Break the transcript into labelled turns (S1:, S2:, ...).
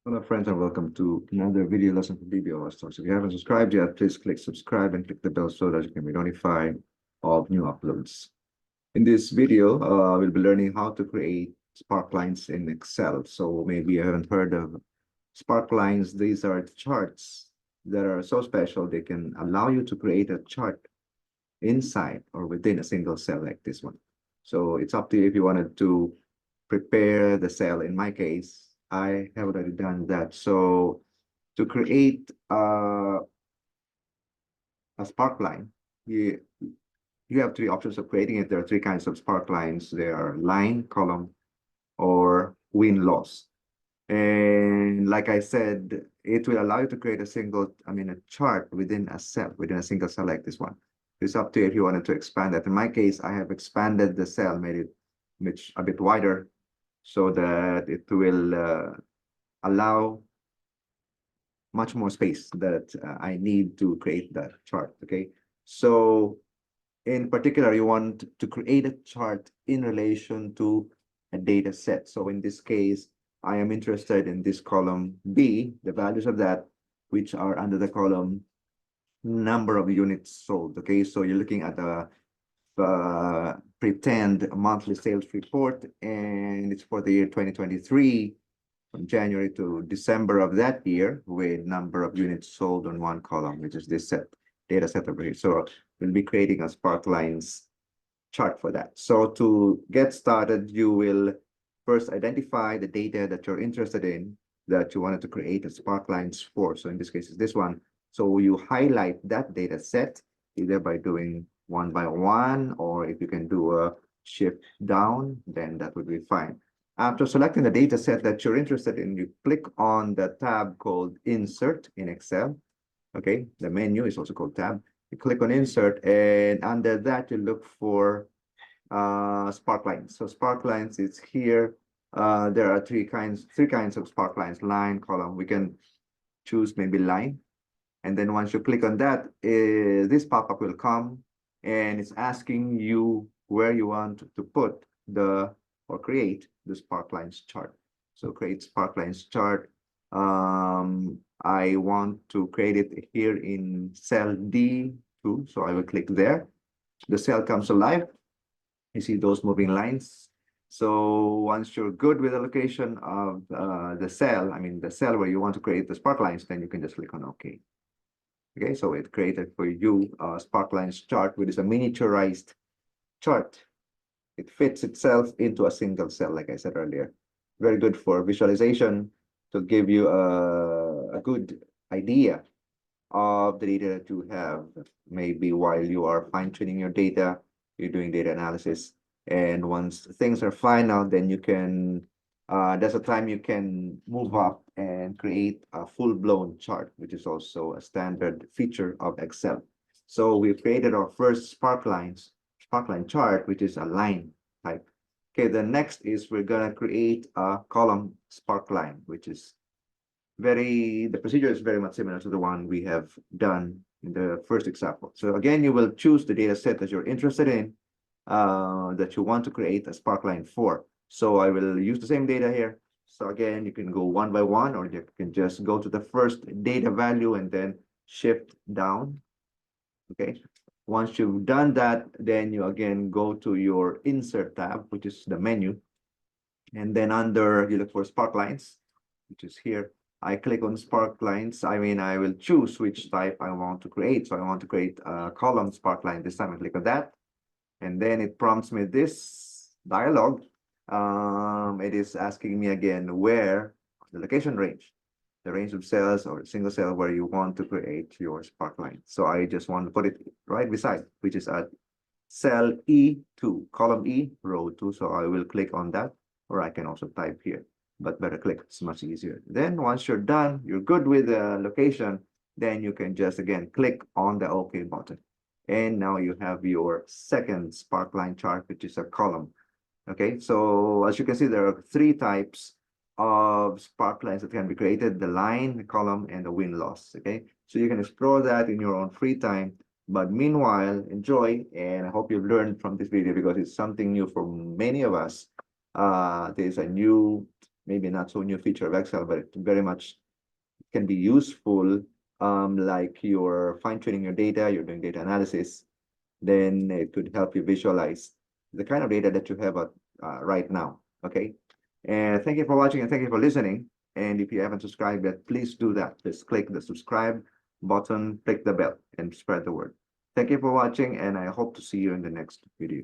S1: Hello friends and welcome to another video lesson from BBO Stores. If you haven't subscribed yet, please click subscribe and click the bell so that you can be notified of new uploads. In this video, we'll be learning how to create Sparklines in Excel. So maybe you haven't heard of Sparklines. These are charts that are so special they can allow you to create a chart inside or within a single cell like this one. So it's up to you if you wanted to prepare the cell. In my case, I have already done that. So to create a sparkline, you have three options of creating it. There are three kinds of sparklines. They are line, column, or win-loss. And like I said, it will allow you to create a chart within a cell, within a single cell like this one. It's up to you if you wanted to expand that. In my case, I have expanded the cell, made it much a bit wider so that it will allow much more space that I need to create that chart. Okay, so in particular, you want to create a chart in relation to a data set. So in this case, I am interested in this column B, the values of that, which are under the column number of units sold. Okay, so you're looking at the pretend monthly sales report, and it's for the year 2023, from January to December of that year, with number of units sold on one column, which is this data set over here. So we'll be creating a Sparklines chart for that. So to get started, you will first identify the data that you're interested in, that you wanted to create a Sparklines for. So in this case, it's this one. So you highlight that data set either by doing one by one, or if you can do a shift down, then that would be fine. After selecting the data set that you're interested in, you click on the tab called Insert in Excel. Okay, the menu is also called tab. You click on Insert, and under that, you look for Sparklines. So Sparklines is here. There are three kinds of Sparklines: line, column. We can choose maybe line. And then once you click on that, this pop-up will come, and it's asking you where you want to put or create the Sparklines chart. So create Sparklines chart. I want to create it here in cell D2, so I will click there. The cell comes alive. You see those moving lines. So once you're good with the location of the cell, the cell where you want to create the Sparklines, then you can just click on OK. Okay, so it created for you a Sparklines chart, which is a miniaturized chart. It fits itself into a single cell, like I said earlier. Very good for visualization, to give you a good idea of the data that you have. Maybe while you are fine-tuning your data, you're doing data analysis, and once things are final, then you can there's a time you can move up and create a full-blown chart, which is also a standard feature of Excel. So we've created our first Sparkline chart, which is a line type. Okay, the next is we're gonna create a column Sparkline, which is the procedure is very much similar to the one we have done in the first example. So again, you will choose the data set that you're interested in, that you want to create a Sparkline for. So I will use the same data here. So again, you can go one by one, or you can just go to the first data value and then shift down. Okay. Once you've done that, then you again go to your Insert tab, which is the menu. And then you look for Sparklines, which is here. I click on Sparklines. I will choose which type I want to create. So I want to create a column Sparkline. This time I click on that. And then it prompts me this dialog. It is asking me again where the location range, the range of cells or single cell where you want to create your Sparkline. So I just want to put it right beside, which is at cell E2, column E, row 2. So I will click on that, or I can also type here, but better click, it's much easier. Then once you're done, you're good with the location, then you can just again click on the OK button. And now you have your second Sparkline chart, which is a column. Okay, so as you can see, there are three types of Sparklines that can be created: the line, the column, and the win-loss. Okay, so you can explore that in your own free time. But meanwhile, enjoy, and I hope you've learned from this video, because it's something new for many of us. There's a new maybe not so new feature of Excel, but it very much can be useful. Like you're fine tuning your data, you're doing data analysis, then it could help you visualize the kind of data that you have right now. Okay. And thank you for watching and thank you for listening. And if you haven't subscribed yet, please do that. Just click the subscribe button, click the bell, and spread the word. Thank you for watching, and I hope to see you in the next video.